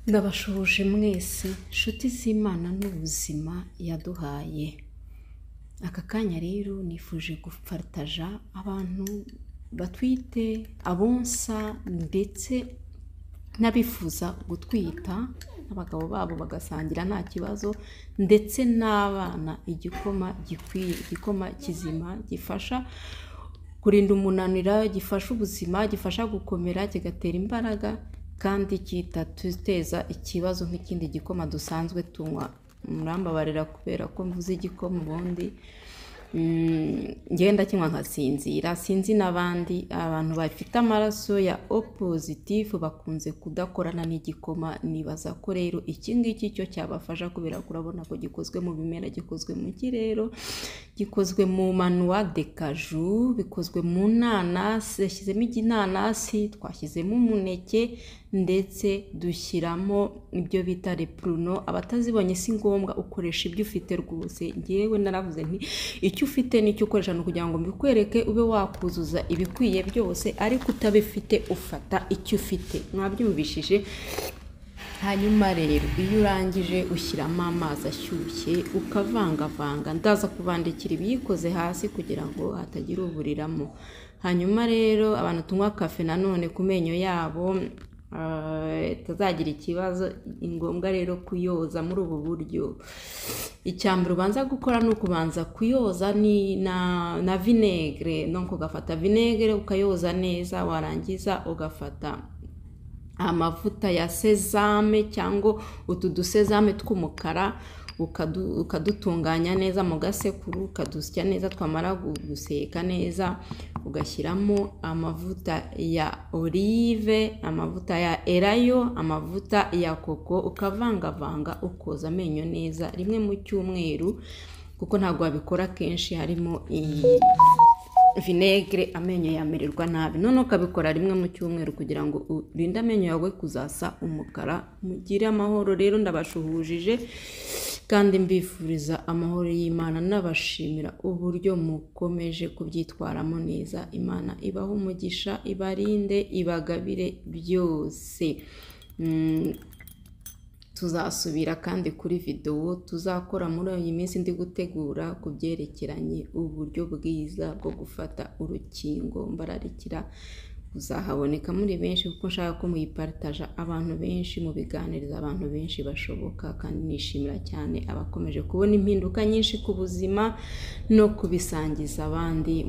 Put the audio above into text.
Ndabashoje mwese nshuti z'Imana n'ubuzima yaduhaye. Aka kanya rero nifuje gupartaja abantu batwite, abonsa ndetse n'abifuza gutwita abagabo babo bagasangira nta kibazo, ndetse n'abana igikoma gikwiye, igikoma kizima gifasha kurinda umunaniro, gifasha ubuzima, gifasha gukomera, kigatera imbaraga kandi kitateza ikibazo nk'ikindi gikoma dusanzwe tunywa. Murambabarira kubera ko mvuze igikoma ubundi ngenda kinywa nkasinzira. Sinzi n'abandi abantu bafite amaraso ya O positive bakunze kudakorana n'igikoma. Nibaza ko rero iki ngiki cyo cyabafasha kubera ko urabona ko gikozwe mu bimera, gikozwe mu kirero, gikozwe mu manwa de caju, bikozwe mu nanasi, yashyizemo iginanasi, twashyizemo umuneke ndetse dushyiramo ibyo bita repruno. Abatazibonye si ngombwa, ukoresha ibyo ufite rwose. Ngewe naravuze nti icyo ufite nicyo ukoresha, no kugira ngo mbikwereke ube wakuzuza ibikwiye byose, ariko utabifite ufata icyo ufite. Mwabyumvishije? Hanyuma rero iyo urangije ushyiramo amazi ashyushye ukavangavanga. Ndaza kubandikira ibiyikoze hasi kugira ngo hatagira uburiramo. Hanyuma rero abantu tunywa kafe nanone ku menyo yabo tazagira ikibazo, ngombwa rero kuyoza muri ubu buryo. Icyambere ubanza gukora ni ukubanza kuyoza na vinegre, no kugafata vinegre ukayoza neza, warangiza ugafata amavuta ya sezame cyangwa utu dusezame tw'umukara, ukadutunganya neza mu gasekuru, ukadusya neza. Twamara guseka neza ugashyiramo amavuta ya olive, amavuta ya erayo, amavuta ya koko, ukavangavanga, ukoza amenyo neza rimwe mu cyumweru, kuko ntabwo wabikora kenshi harimo vinegre amenyo yamererwa nabi. None ukabikora rimwe mu cyumweru kugira ngo urinde amenyo yawe kuzasa umukara. Mugire amahoro rero, ndabashuhujije kandi mbifuriza amahoro y'Imana, nabashimira uburyo mukomeje kubyitwaramo neza. Imana ibaho umugisha, ibarinde, ibagabire byose. Tuzasubira kandi kuri video tuzakora muri iyi minsi ndi gutegura ku byerekeranye uburyo bwiza bwo gufata urukingo. Mbararikira uzahaboneka muri benshi, kuko nshaka ko muyipartaja abantu benshi, mu biganiriza abantu benshi bashoboka. Kandi nishimira cyane abakomeje kubona impinduka nyinshi ku buzima no kubisangiza abandi.